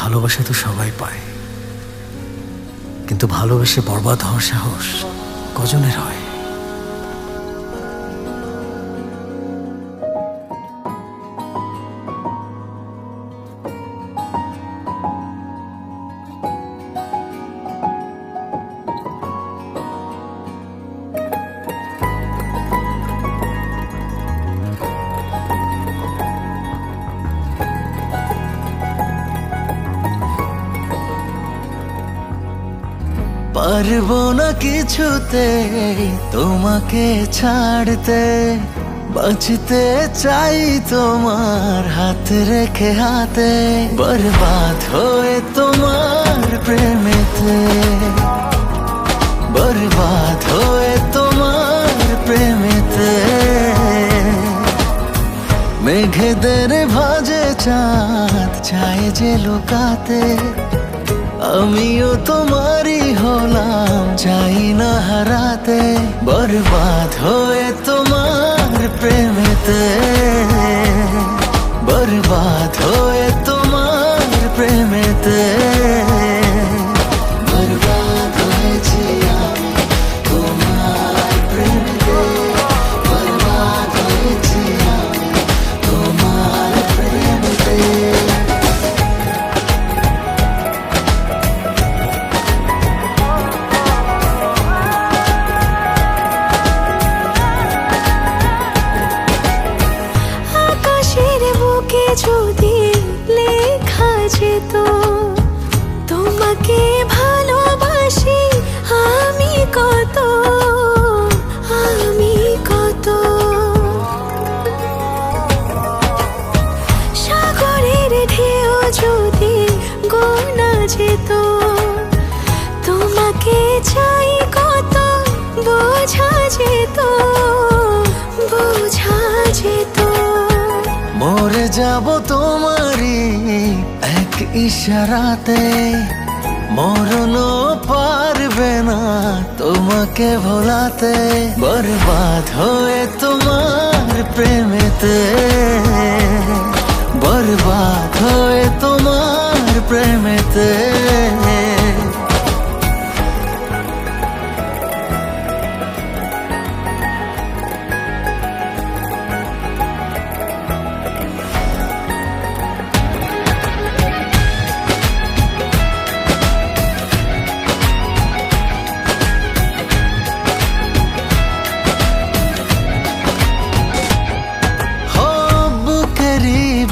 ভালোবাসা তো সবাই পায়, কিন্তু ভালোবেসে বরবাদ হওয়ার সাহস কজনের হয়? পারবো না কিছুতে তোমাকে ছাড়তে, বাঁচতে চাই তোমার হাত রেখে হাতে, বরবাদ হয়ে তোমার প্রেমেতে, বরবাদ হয়ে তোমার প্রেমেতে। মেঘেদের ভাজে চাঁদ চায় যে লুকাতে, আমিও তোমারই হলাম চাই না হারাতে, বরবাদ হয়ে তোমার প্রেমেতে, বরবাদ হয়ে তোমার প্রেমেতে। বরবাদ হয়েছি আমি তোমার প্রেমেতে, বরবাদ হয়েছি আমি তোমার প্রেমেতে। যদি লেখা যেত তোমাকে ভালোবাসি আমি কত, আমি কত। সাগরের ঢেউ যদি গোনা যেত তোমাকে চাই কত, বোঝা যেত, বোঝা যেত। মরে যাব তোমারই এক ইশারাতে, মরণও পারবে না তোমাকে ভোলাতে, বরবাদ হয়ে তোমার প্রেমেতে, বরবাদ হয়ে তোমার প্রেমেতে।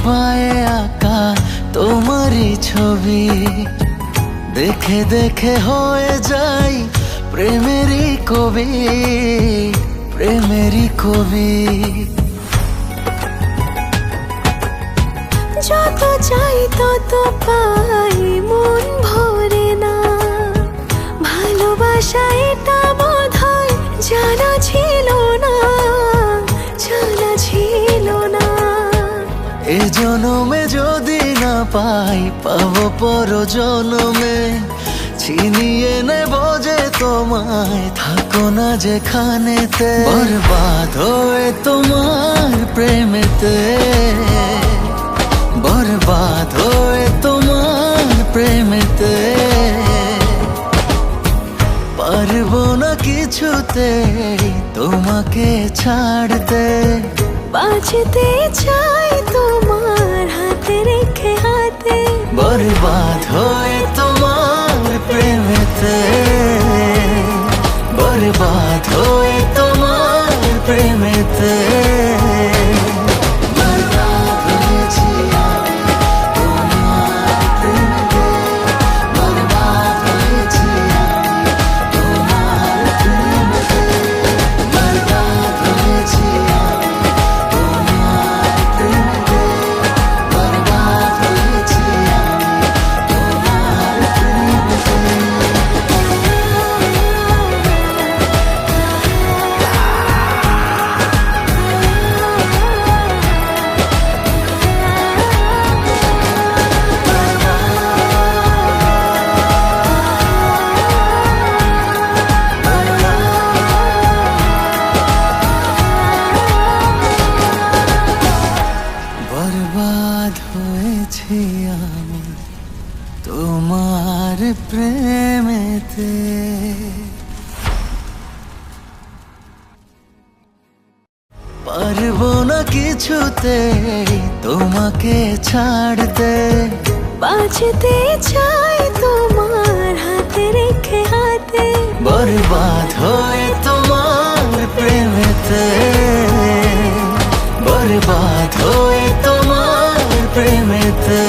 বায়ে আঁকা তোমারই ছবি দেখে দেখে হয়ে যাই প্রেমেরই কবি, প্রেমেরই কবি। যত চাই তত পাই মন ভরে না, ভালোবাসা এটা বোধহয় জানা ছিল না, জানা ছিল না। এ জনমে যদি না পাই পাবো পর জনমে, ছিনিয়ে নেব যে তোমায় থাকো না যেখানেতে, বরবাদ হয়ে তোমার প্রেমেতে, বরবাদ হয়ে তোমার প্রেমেতে। পারবো না কিছুতে তোমাকে ছাড়তে, বাঁচতে চাই তোমার হাতে রেখে হাতে, বরবাদ হয়ে তোমার প্রেমেতে, বরবাদ হয়ে তোমার প্রেমেতে। বরবাদ হয়েছি আমি তোমার প্রেমেতে, বরবাদ হয়েছি আমি তোমার প্রেমেতে, বরবাদ হয়েছি আমি তোমার প্রেমেতে, বরবাদ হয়েছি আমি তোমার প্রেমেতে। পারবো না কিছুতে তোমাকে ছাড়তে। বাঁচতে চাই তোমার হাতে রেখে হাতে, বরবাদ হয়ে তোমার প্রেমেতে, বরবাদ হয়ে তোমার প্রেমেতে।